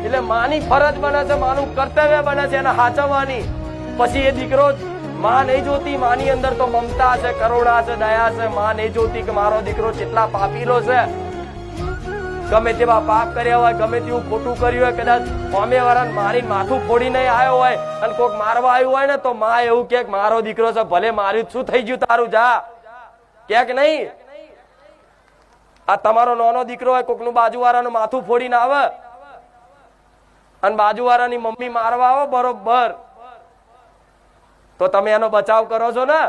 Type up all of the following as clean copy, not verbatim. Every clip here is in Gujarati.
એટલે માની ફરજ બને છે, માનું કર્તવ્ય બને છે એને હાચવવાની. પછી એ દીકરો માં નહીં જોતી, માની અંદર તો મમતા છે, કરુણા છે, દયા છે. માં નહીં જોતી કે મારો દીકરો કેટલા પાપીલો છે, ગમે તેવા પાપ કર્યા હોય, ગમે તેવું ખોટું કર્યું હોય, કદાચ સામે વાળાને મારીને માથું ફોડી નહીં આવ્યો હોય અને કોઈક મારવા આવ્યું હોય ને તો માં એવું કે મારો દીકરો છે, ભલે માર્યું શું થઈ ગયું તારું, જા કે નહીં. આ તમારો નાનો દીકરો હોય, કોકનું બાજુવાળાનું માથું ફોડીને આવે અને બાજુવાળાની મમ્મી મારવા આવે બરોબર, તો તમે એનો બચાવ કરો છો ને?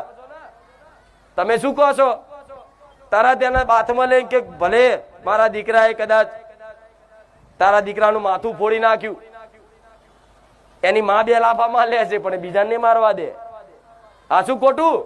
તમે શું કહો છો? તરત એને બાથમાં લઈને કે ભલે મારા દીકરાએ કદાચ તારા દીકરાનું માથું ફોડી નાખ્યું, એની માં બે લાફામાં લે છે પણ બીજાને મારવા દે. આ શું ખોટું?